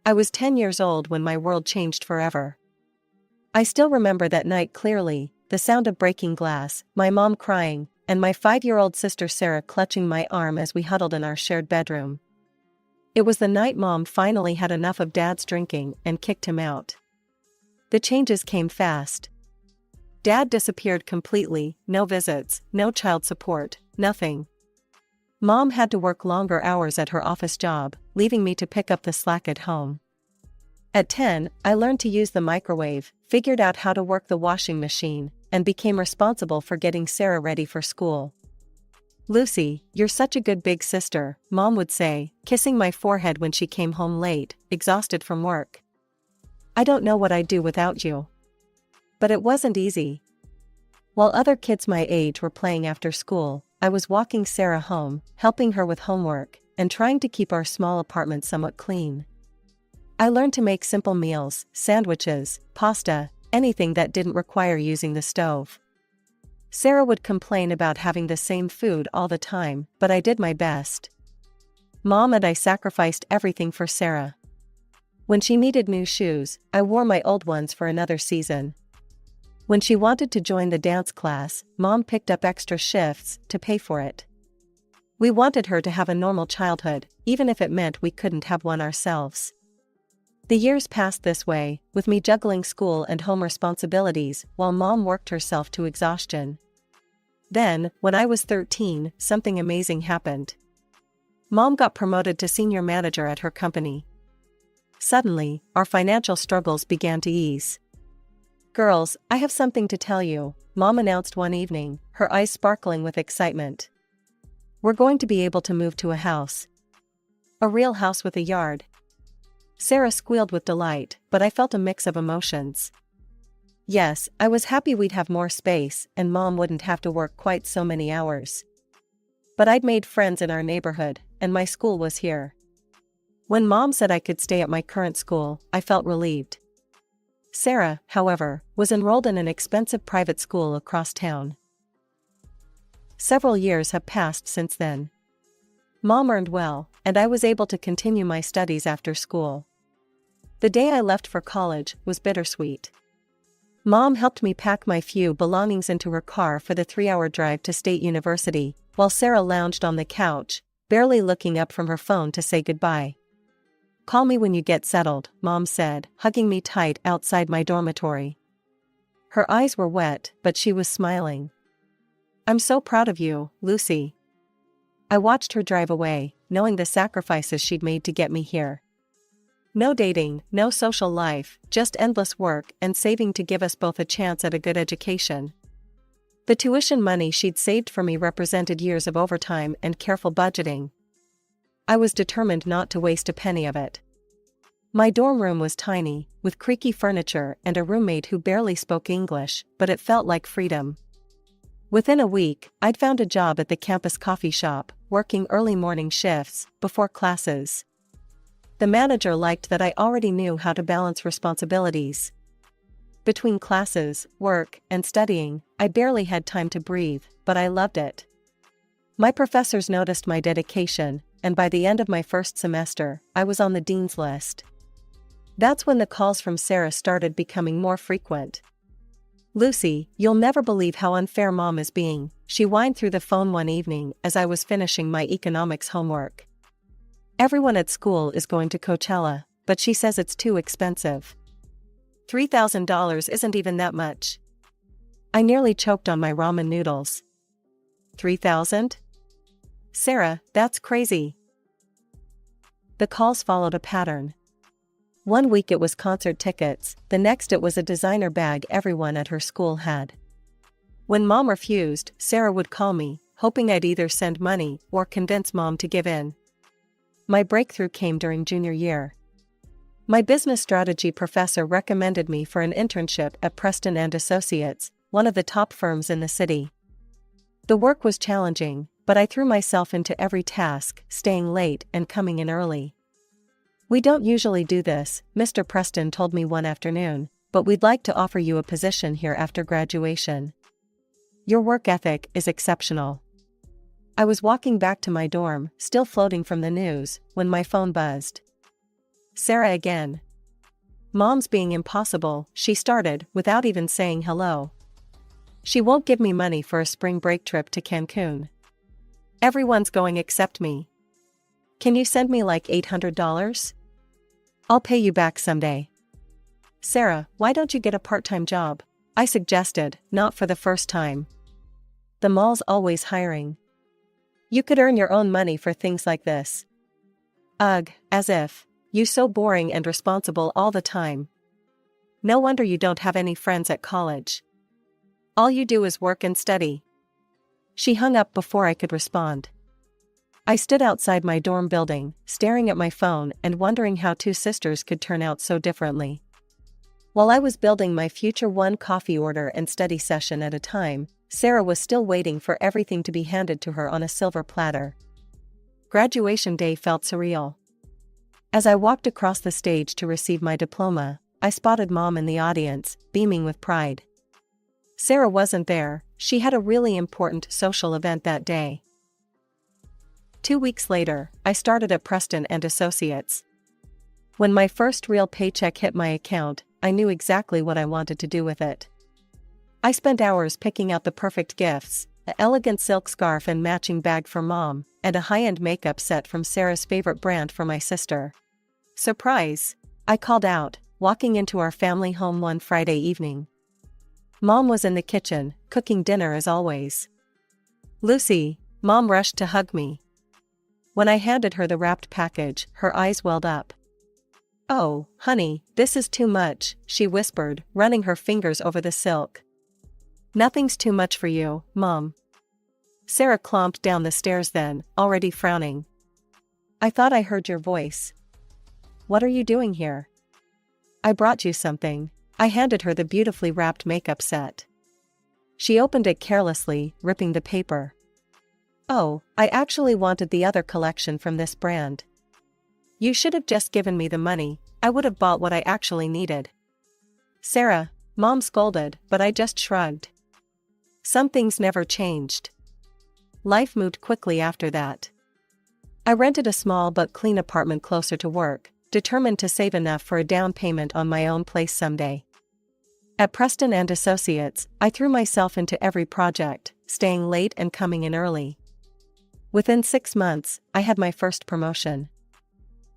I was 10 years old when my world changed forever. I still remember that night clearly, the sound of breaking glass, my mom crying, and my 5-year-old sister Sarah clutching my arm as we huddled in our shared bedroom. It was the night Mom finally had enough of Dad's drinking and kicked him out. The changes came fast. Dad disappeared completely, no visits, no child support, nothing. Mom had to work longer hours at her office job, leaving me to pick up the slack at home. At 10, I learned to use the microwave, figured out how to work the washing machine, and became responsible for getting Sarah ready for school. "Lucy, you're such a good big sister," Mom would say, kissing my forehead when she came home late, exhausted from work. "I don't know what I'd do without you." But it wasn't easy. While other kids my age were playing after school, I was walking Sarah home, helping her with homework, and trying to keep our small apartment somewhat clean. I learned to make simple meals, sandwiches, pasta, anything that didn't require using the stove. Sarah would complain about having the same food all the time, but I did my best. Mom and I sacrificed everything for Sarah. When she needed new shoes, I wore my old ones for another season. When she wanted to join the dance class, Mom picked up extra shifts to pay for it. We wanted her to have a normal childhood, even if it meant we couldn't have one ourselves. The years passed this way, with me juggling school and home responsibilities while Mom worked herself to exhaustion. Then, when I was 13, something amazing happened. Mom got promoted to senior manager at her company. Suddenly, our financial struggles began to ease. "Girls, I have something to tell you," Mom announced one evening, her eyes sparkling with excitement. "We're going to be able to move to a house. A real house with a yard." Sarah squealed with delight, but I felt a mix of emotions. Yes, I was happy we'd have more space, and Mom wouldn't have to work quite so many hours. But I'd made friends in our neighborhood, and my school was here. When Mom said I could stay at my current school, I felt relieved. Sarah, however, was enrolled in an expensive private school across town. Several years have passed since then. Mom earned well, and I was able to continue my studies after school. The day I left for college was bittersweet. Mom helped me pack my few belongings into her car for the 3-hour drive to State University, while Sarah lounged on the couch, barely looking up from her phone to say goodbye. "Call me when you get settled," Mom said, hugging me tight outside my dormitory. Her eyes were wet, but she was smiling. "I'm so proud of you, Lucy." I watched her drive away, knowing the sacrifices she'd made to get me here. No dating, no social life, just endless work and saving to give us both a chance at a good education. The tuition money she'd saved for me represented years of overtime and careful budgeting. I was determined not to waste a penny of it. My dorm room was tiny, with creaky furniture and a roommate who barely spoke English, but it felt like freedom. Within a week, I'd found a job at the campus coffee shop, working early morning shifts, before classes. The manager liked that I already knew how to balance responsibilities. Between classes, work, and studying, I barely had time to breathe, but I loved it. My professors noticed my dedication, and by the end of my first semester, I was on the dean's list. That's when the calls from Sarah started becoming more frequent. "Lucy, you'll never believe how unfair Mom is being," she whined through the phone one evening as I was finishing my economics homework. "Everyone at school is going to Coachella, but she says it's too expensive. $3,000 isn't even that much." I nearly choked on my ramen noodles. $3,000? Sarah, that's crazy. The calls followed a pattern. One week it was concert tickets, the next it was a designer bag everyone at her school had. When Mom refused, Sarah would call me, hoping I'd either send money or convince Mom to give in. My breakthrough came during junior year. My business strategy professor recommended me for an internship at Preston and Associates, one of the top firms in the city. The work was challenging, but I threw myself into every task, staying late and coming in early. "We don't usually do this," Mr. Preston told me one afternoon, "but we'd like to offer you a position here after graduation. Your work ethic is exceptional." I was walking back to my dorm, still floating from the news, when my phone buzzed. Sarah again. Mom's being impossible, she started, without even saying hello. She won't give me money for a spring break trip to Cancun. Everyone's going except me. Can you send me like $800? I'll pay you back someday. Sarah, why don't you get a part-time job? I suggested, not for the first time. The mall's always hiring. You could earn your own money for things like this. Ugh, as if. You so boring and responsible all the time. No wonder you don't have any friends at college. All you do is work and study. She hung up before I could respond. I stood outside my dorm building, staring at my phone and wondering how two sisters could turn out so differently. While I was building my future one coffee order and study session at a time, Sarah was still waiting for everything to be handed to her on a silver platter. Graduation day felt surreal. As I walked across the stage to receive my diploma, I spotted Mom in the audience, beaming with pride. Sarah wasn't there, she had a really important social event that day. 2 weeks later, I started at Preston and Associates. When my first real paycheck hit my account, I knew exactly what I wanted to do with it. I spent hours picking out the perfect gifts, an elegant silk scarf and matching bag for Mom, and a high-end makeup set from Sarah's favorite brand for my sister. Surprise! I called out, walking into our family home one Friday evening. Mom was in the kitchen, cooking dinner as always. Lucy, Mom rushed to hug me. When I handed her the wrapped package, her eyes welled up. Oh, honey, this is too much, she whispered, running her fingers over the silk. Nothing's too much for you, Mom. Sarah clomped down the stairs then, already frowning. I thought I heard your voice. What are you doing here? I brought you something. I handed her the beautifully wrapped makeup set. She opened it carelessly, ripping the paper. Oh, I actually wanted the other collection from this brand. You should have just given me the money, I would have bought what I actually needed. Sarah, Mom scolded, but I just shrugged. Some things never changed. Life moved quickly after that. I rented a small but clean apartment closer to work, determined to save enough for a down payment on my own place someday. At Preston and Associates, I threw myself into every project, staying late and coming in early. Within 6 months, I had my first promotion.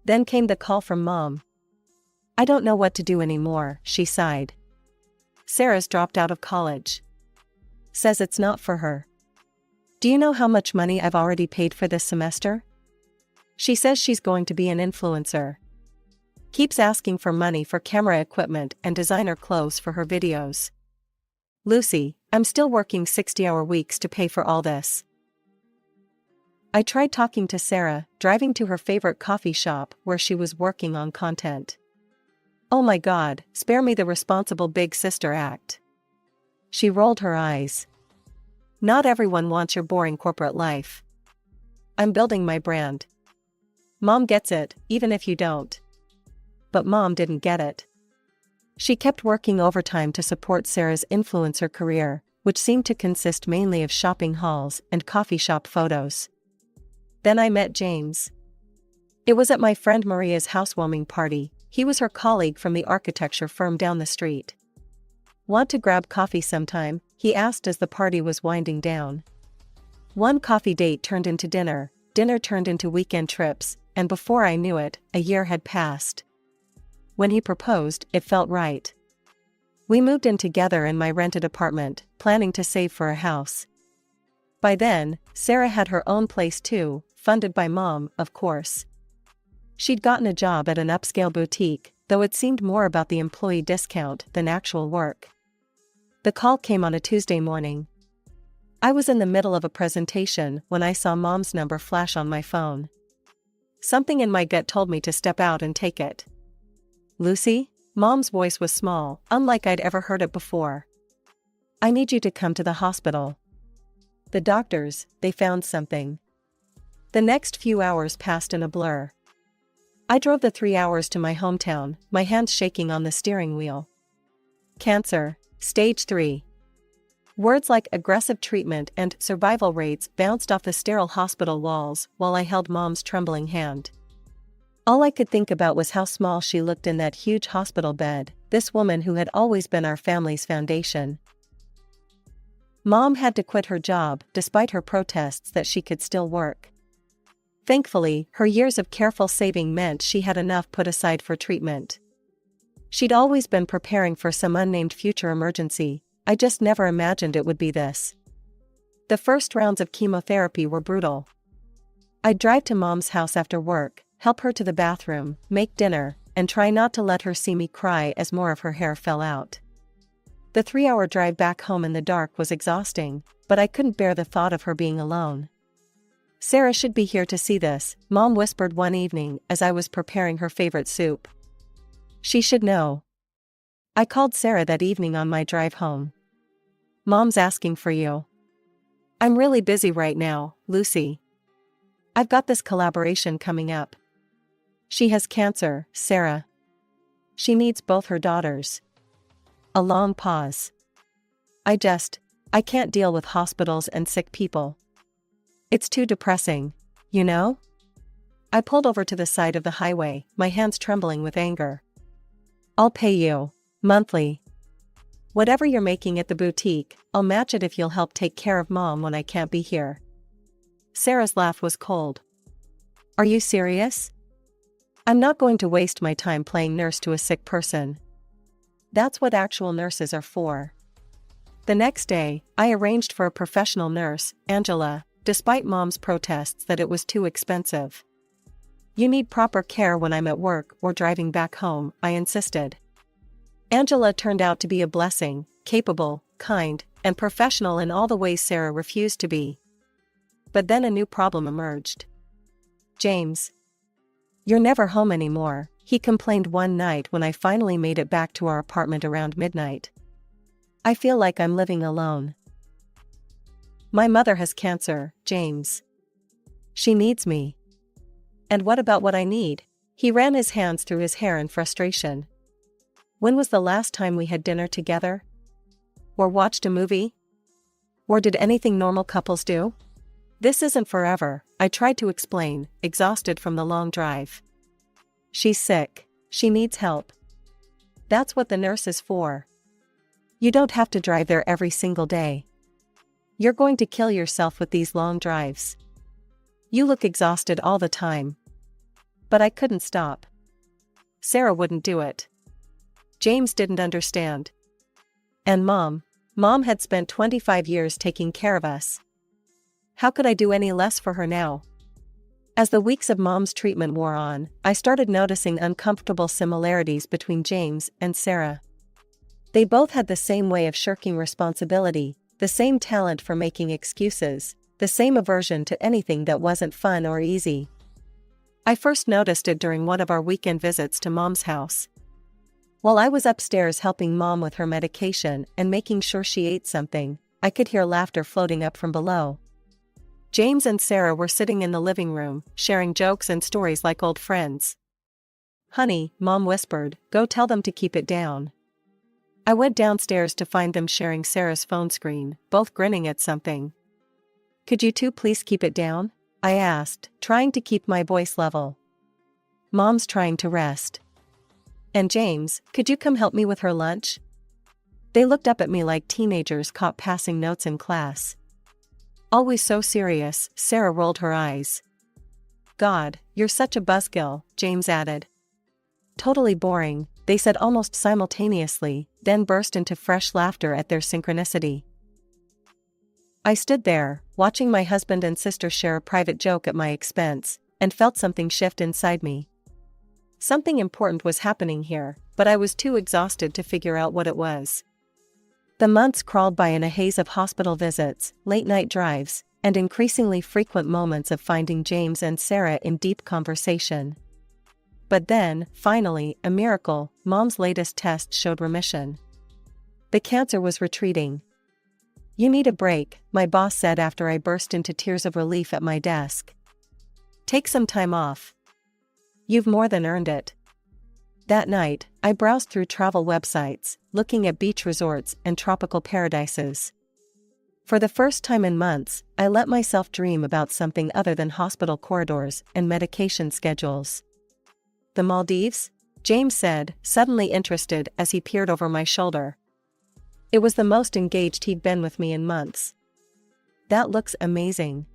Then came the call from Mom. I don't know what to do anymore, she sighed. Sarah's dropped out of college. Says it's not for her. Do you know how much money I've already paid for this semester? She says she's going to be an influencer. Keeps asking for money for camera equipment and designer clothes for her videos. Lucy, I'm still working 60-hour weeks to pay for all this. I tried talking to Sarah, driving to her favorite coffee shop where she was working on content. Oh my God, spare me the responsible big sister act. She rolled her eyes. Not everyone wants your boring corporate life. I'm building my brand. Mom gets it, even if you don't. But Mom didn't get it. She kept working overtime to support Sarah's influencer career, which seemed to consist mainly of shopping hauls and coffee shop photos. Then I met James. It was at my friend Maria's housewarming party. He was her colleague from the architecture firm down the street. Want to grab coffee sometime? He asked as the party was winding down. One coffee date turned into dinner, dinner turned into weekend trips, and before I knew it, a year had passed. When he proposed, it felt right. We moved in together in my rented apartment, planning to save for a house. By then, Sarah had her own place too, funded by Mom, of course. She'd gotten a job at an upscale boutique, though it seemed more about the employee discount than actual work. The call came on a Tuesday morning. I was in the middle of a presentation when I saw Mom's number flash on my phone. Something in my gut told me to step out and take it. Lucy? Mom's voice was small, unlike I'd ever heard it before. I need you to come to the hospital. The doctors, they found something. The next few hours passed in a blur. I drove the 3 hours to my hometown, my hands shaking on the steering wheel. Cancer, stage 3. Words like aggressive treatment and survival rates bounced off the sterile hospital walls while I held Mom's trembling hand. All I could think about was how small she looked in that huge hospital bed, this woman who had always been our family's foundation. Mom had to quit her job despite her protests that she could still work. Thankfully, her years of careful saving meant she had enough put aside for treatment. She'd always been preparing for some unnamed future emergency. I just never imagined it would be this. The first rounds of chemotherapy were brutal. I'd drive to Mom's house after work, help her to the bathroom, make dinner, and try not to let her see me cry as more of her hair fell out. The 3-hour drive back home in the dark was exhausting, but I couldn't bear the thought of her being alone. Sarah should be here to see this, Mom whispered one evening as I was preparing her favorite soup. She should know. I called Sarah that evening on my drive home. Mom's asking for you. I'm really busy right now, Lucy. I've got this collaboration coming up. She has cancer, Sarah. She needs both her daughters. A long pause. I can't deal with hospitals and sick people. It's too depressing, you know? I pulled over to the side of the highway, my hands trembling with anger. I'll pay you, monthly. Whatever you're making at the boutique, I'll match it if you'll help take care of Mom when I can't be here. Sarah's laugh was cold. Are you serious? I'm not going to waste my time playing nurse to a sick person. That's what actual nurses are for. The next day, I arranged for a professional nurse, Angela, despite Mom's protests that it was too expensive. You need proper care when I'm at work or driving back home, I insisted. Angela turned out to be a blessing, capable, kind, and professional in all the ways Sarah refused to be. But then a new problem emerged. James. You're never home anymore, he complained one night when I finally made it back to our apartment around midnight. I feel like I'm living alone. My mother has cancer, James. She needs me. And what about what I need? He ran his hands through his hair in frustration. When was the last time we had dinner together? Or watched a movie? Or did anything normal couples do? This isn't forever, I tried to explain, exhausted from the long drive. She's sick. She needs help. That's what the nurse is for. You don't have to drive there every single day. You're going to kill yourself with these long drives. You look exhausted all the time. But I couldn't stop. Sarah wouldn't do it. James didn't understand. And Mom had spent 25 years taking care of us. How could I do any less for her now? As the weeks of Mom's treatment wore on, I started noticing uncomfortable similarities between James and Sarah. They both had the same way of shirking responsibility, the same talent for making excuses, the same aversion to anything that wasn't fun or easy. I first noticed it during one of our weekend visits to Mom's house. While I was upstairs helping Mom with her medication and making sure she ate something, I could hear laughter floating up from below. James and Sarah were sitting in the living room, sharing jokes and stories like old friends. Honey, Mom whispered, go tell them to keep it down. I went downstairs to find them sharing Sarah's phone screen, both grinning at something. Could you two please keep it down? I asked, trying to keep my voice level. Mom's trying to rest. And James, could you come help me with her lunch? They looked up at me like teenagers caught passing notes in class. Always so serious, Sarah rolled her eyes. God, you're such a buzzkill, James added. Totally boring, they said almost simultaneously, then burst into fresh laughter at their synchronicity. I stood there, watching my husband and sister share a private joke at my expense, and felt something shift inside me. Something important was happening here, but I was too exhausted to figure out what it was. The months crawled by in a haze of hospital visits, late-night drives, and increasingly frequent moments of finding James and Sarah in deep conversation. But then, finally, a miracle, Mom's latest test showed remission. The cancer was retreating. You need a break, my boss said after I burst into tears of relief at my desk. Take some time off. You've more than earned it. That night, I browsed through travel websites, looking at beach resorts and tropical paradises. For the first time in months, I let myself dream about something other than hospital corridors and medication schedules. The Maldives? James said, suddenly interested as he peered over my shoulder. It was the most engaged he'd been with me in months. That looks amazing.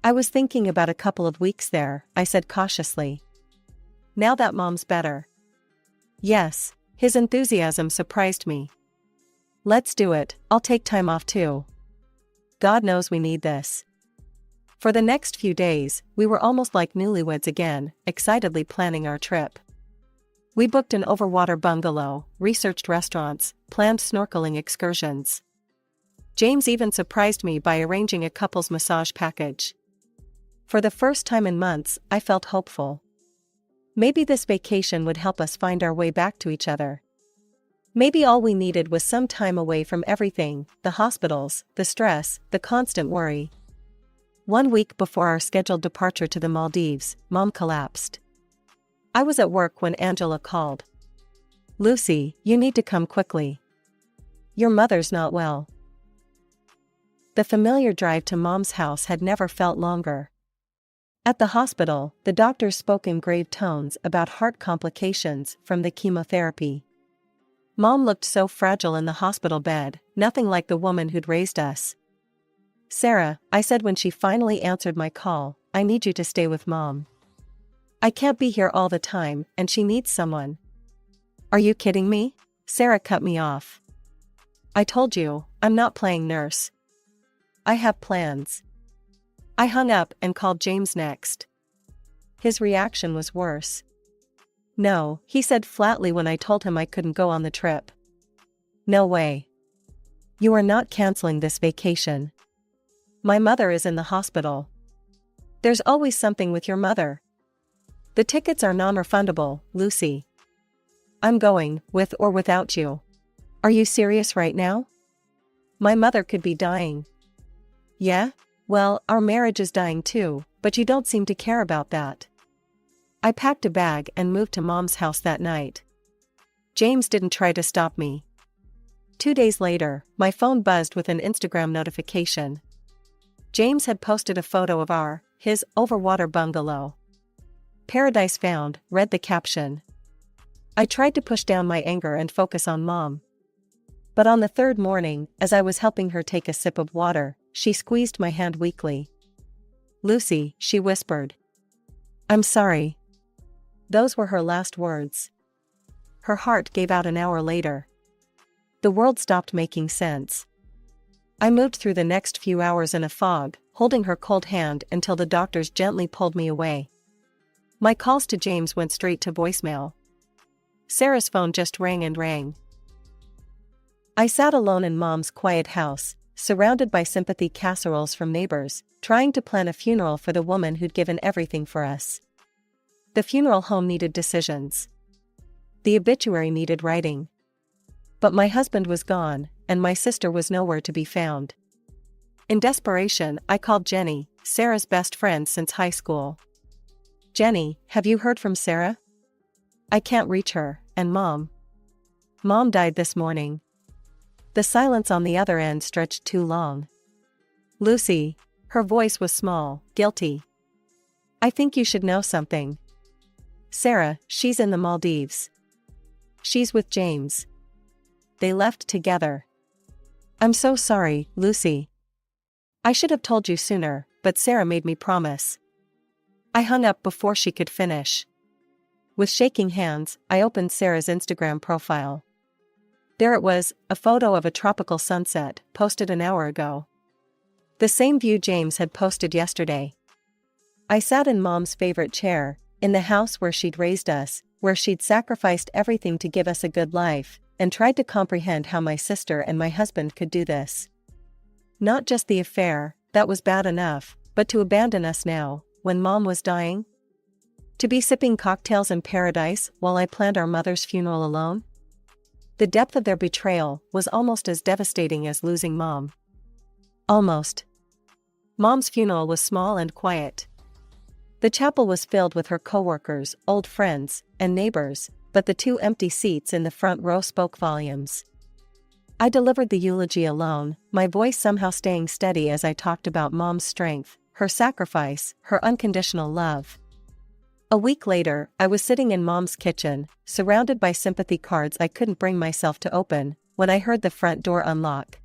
I was thinking about a couple of weeks there, I said cautiously. Now that Mom's better. Yes, his enthusiasm surprised me. Let's do it, I'll take time off too. God knows we need this. For the next few days, we were almost like newlyweds again, excitedly planning our trip. We booked an overwater bungalow, researched restaurants, planned snorkeling excursions. James even surprised me by arranging a couple's massage package. For the first time in months, I felt hopeful. Maybe this vacation would help us find our way back to each other. Maybe all we needed was some time away from everything, the hospitals, the stress, the constant worry. 1 week before our scheduled departure to the Maldives, Mom collapsed. I was at work when Angela called. Lucy, you need to come quickly. Your mother's not well. The familiar drive to Mom's house had never felt longer. At the hospital, the doctors spoke in grave tones about heart complications from the chemotherapy. Mom looked so fragile in the hospital bed, nothing like the woman who'd raised us. Sarah, I said when she finally answered my call, I need you to stay with Mom. I can't be here all the time, and she needs someone. Are you kidding me? Sarah cut me off. I told you, I'm not playing nurse. I have plans. I hung up and called James next. His reaction was worse. No, he said flatly when I told him I couldn't go on the trip. No way. You are not canceling this vacation. My mother is in the hospital. There's always something with your mother. The tickets are non-refundable, Lucy. I'm going, with or without you. Are you serious right now? My mother could be dying. Yeah? Well, our marriage is dying too, but you don't seem to care about that. I packed a bag and moved to Mom's house that night. James didn't try to stop me. 2 days later, my phone buzzed with an Instagram notification. James had posted a photo of his overwater bungalow. Paradise found, read the caption. I tried to push down my anger and focus on Mom. But on the third morning, as I was helping her take a sip of water, she squeezed my hand weakly. Lucy, she whispered. I'm sorry. Those were her last words. Her heart gave out an hour later. The world stopped making sense. I moved through the next few hours in a fog, holding her cold hand until the doctors gently pulled me away. My calls to James went straight to voicemail. Sarah's phone just rang and rang. I sat alone in Mom's quiet house, surrounded by sympathy casseroles from neighbors, trying to plan a funeral for the woman who'd given everything for us. The funeral home needed decisions. The obituary needed writing. But my husband was gone, and my sister was nowhere to be found. In desperation, I called Jenny, Sarah's best friend since high school. Jenny, have you heard from Sarah? I can't reach her, and Mom. Mom died this morning. The silence on the other end stretched too long. Lucy, her voice was small, guilty. I think you should know something. Sarah, she's in the Maldives. She's with James. They left together. I'm so sorry, Lucy. I should have told you sooner, but Sarah made me promise. I hung up before she could finish. With shaking hands, I opened Sarah's Instagram profile. There it was, a photo of a tropical sunset, posted an hour ago. The same view James had posted yesterday. I sat in Mom's favorite chair, in the house where she'd raised us, where she'd sacrificed everything to give us a good life, and tried to comprehend how my sister and my husband could do this. Not just the affair, that was bad enough, but to abandon us now, when Mom was dying? To be sipping cocktails in paradise while I planned our mother's funeral alone? The depth of their betrayal was almost as devastating as losing Mom. Almost. Mom's funeral was small and quiet. The chapel was filled with her coworkers, old friends, and neighbors, but the 2 empty seats in the front row spoke volumes. I delivered the eulogy alone, my voice somehow staying steady as I talked about Mom's strength, her sacrifice, her unconditional love. A week later, I was sitting in Mom's kitchen, surrounded by sympathy cards I couldn't bring myself to open, when I heard the front door unlock.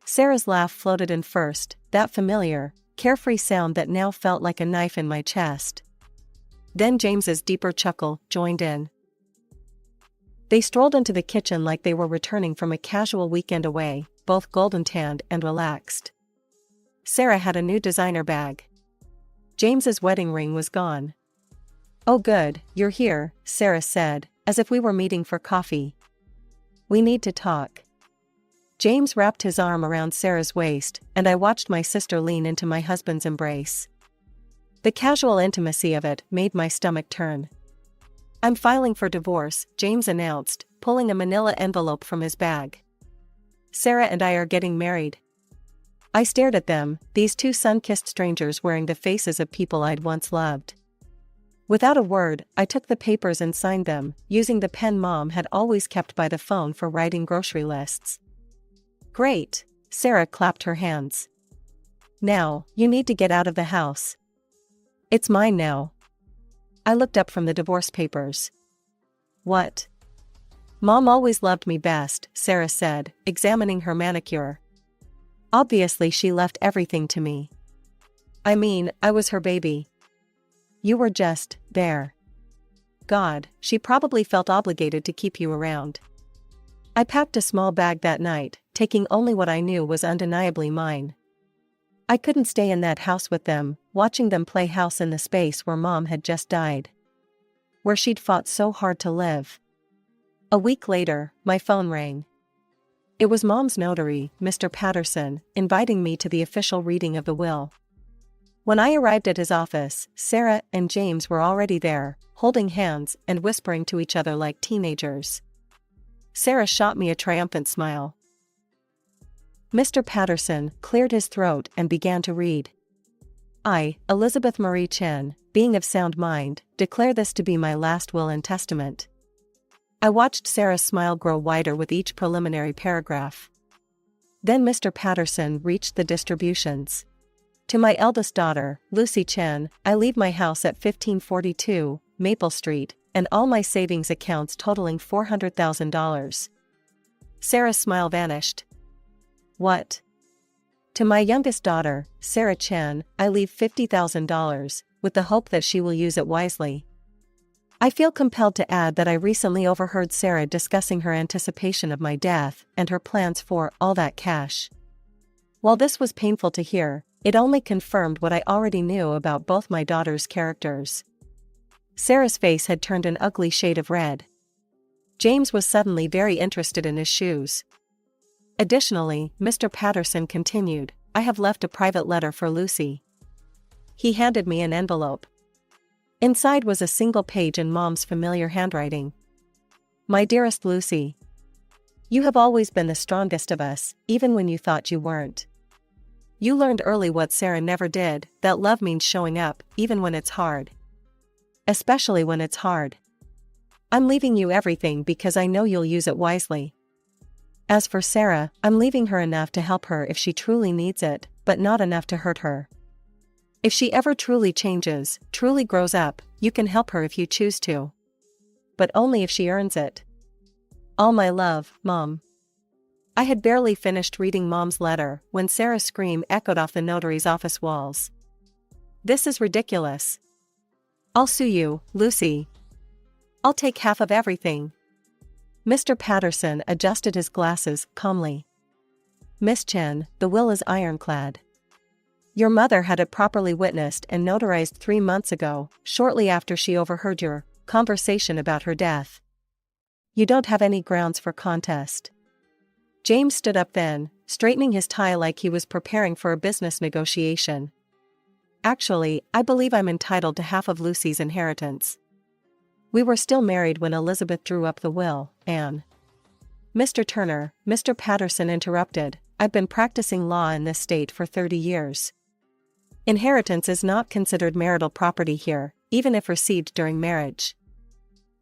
Sarah's laugh floated in first, that familiar, carefree sound that now felt like a knife in my chest. Then James's deeper chuckle joined in. They strolled into the kitchen like they were returning from a casual weekend away, both golden-tanned and relaxed. Sarah had a new designer bag. James's wedding ring was gone. "Oh good, you're here," Sarah said, as if we were meeting for coffee. "We need to talk." James wrapped his arm around Sarah's waist, and I watched my sister lean into my husband's embrace. The casual intimacy of it made my stomach turn. "I'm filing for divorce," James announced, pulling a manila envelope from his bag. "Sarah and I are getting married." I stared at them, these two sun-kissed strangers wearing the faces of people I'd once loved. Without a word, I took the papers and signed them, using the pen Mom had always kept by the phone for writing grocery lists. "Great," Sarah clapped her hands. "Now, you need to get out of the house. It's mine now." I looked up from the divorce papers. "What?" "Mom always loved me best," Sarah said, examining her manicure. "Obviously she left everything to me. I mean, I was her baby. You were just there. God, she probably felt obligated to keep you around." I packed a small bag that night, taking only what I knew was undeniably mine. I couldn't stay in that house with them, watching them play house in the space where Mom had just died. Where she'd fought so hard to live. A week later, my phone rang. It was Mom's notary, Mr. Patterson, inviting me to the official reading of the will. When I arrived at his office, Sarah and James were already there, holding hands and whispering to each other like teenagers. Sarah shot me a triumphant smile. Mr. Patterson cleared his throat and began to read. "I, Elizabeth Marie Chen, being of sound mind, declare this to be my last will and testament." I watched Sarah's smile grow wider with each preliminary paragraph. Then Mr. Patterson reached the distributions. "To my eldest daughter, Lucy Chen, I leave my house at 1542 Maple Street, and all my savings accounts totaling $400,000. Sarah's smile vanished. "What?" "To my youngest daughter, Sarah Chen, I leave $50,000, with the hope that she will use it wisely." I feel compelled to add that I recently overheard Sarah discussing her anticipation of my death and her plans for all that cash. While this was painful to hear, it only confirmed what I already knew about both my daughters' characters. Sarah's face had turned an ugly shade of red. James was suddenly very interested in his shoes. Additionally, Mr. Patterson continued, "I have left a private letter for Lucy." He handed me an envelope. Inside was a single page in Mom's familiar handwriting. "My dearest Lucy, you have always been the strongest of us, even when you thought you weren't. You learned early what Sarah never did, that love means showing up, even when it's hard. Especially when it's hard. I'm leaving you everything because I know you'll use it wisely. As for Sarah, I'm leaving her enough to help her if she truly needs it, but not enough to hurt her. If she ever truly changes, truly grows up, you can help her if you choose to. But only if she earns it. All my love, Mom." I had barely finished reading Mom's letter when Sarah's scream echoed off the notary's office walls. "This is ridiculous. I'll sue you, Lucy. I'll take half of everything." Mr. Patterson adjusted his glasses calmly. "Miss Chen, the will is ironclad. Your mother had it properly witnessed and notarized 3 months ago, shortly after she overheard your conversation about her death. You don't have any grounds for contest." James stood up then, straightening his tie like he was preparing for a business negotiation. "Actually, I believe I'm entitled to half of Lucy's inheritance. We were still married when Elizabeth drew up the will, Anne." "Mr. Turner," Mr. Patterson interrupted, "I've been practicing law in this state for 30 years. Inheritance is not considered marital property here, even if received during marriage.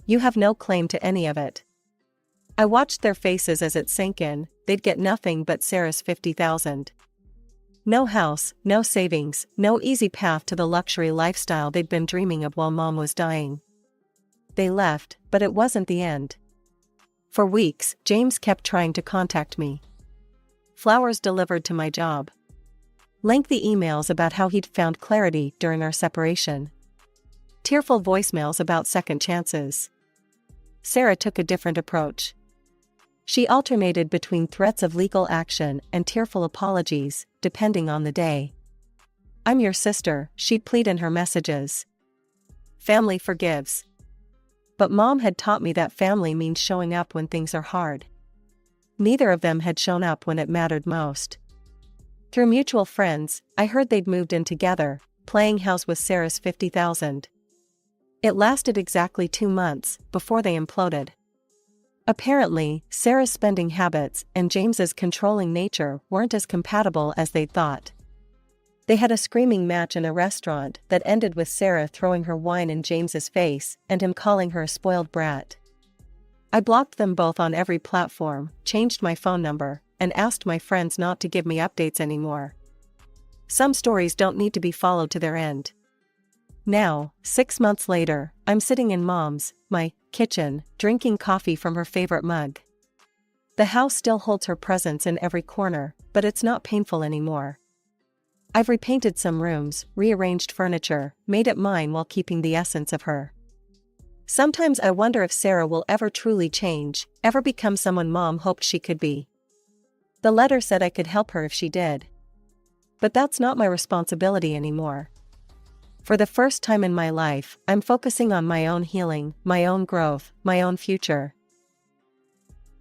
You have no claim to any of it." I watched their faces as it sank in, they'd get nothing but Sarah's $50,000. No house, no savings, no easy path to the luxury lifestyle they'd been dreaming of while mom was dying. They left, but it wasn't the end. For weeks, James kept trying to contact me. Flowers delivered to my job. Lengthy emails about how he'd found clarity during our separation. Tearful voicemails about second chances. Sarah took a different approach. She alternated between threats of legal action and tearful apologies, depending on the day. "I'm your sister," she'd plead in her messages. "Family forgives." But mom had taught me that family means showing up when things are hard. Neither of them had shown up when it mattered most. Through mutual friends, I heard they'd moved in together, playing house with Sarah's $50,000. It lasted exactly 2 months before they imploded. Apparently, Sarah's spending habits and James's controlling nature weren't as compatible as they'd thought. They had a screaming match in a restaurant that ended with Sarah throwing her wine in James's face and him calling her a spoiled brat. I blocked them both on every platform, changed my phone number, and asked my friends not to give me updates anymore. Some stories don't need to be followed to their end. Now, 6 months later, I'm sitting in my kitchen, drinking coffee from her favorite mug. The house still holds her presence in every corner, but it's not painful anymore. I've repainted some rooms, rearranged furniture, made it mine while keeping the essence of her. Sometimes I wonder if Sarah will ever truly change, ever become someone mom hoped she could be. The letter said I could help her if she did. But that's not my responsibility anymore. For the first time in my life, I'm focusing on my own healing, my own growth, my own future.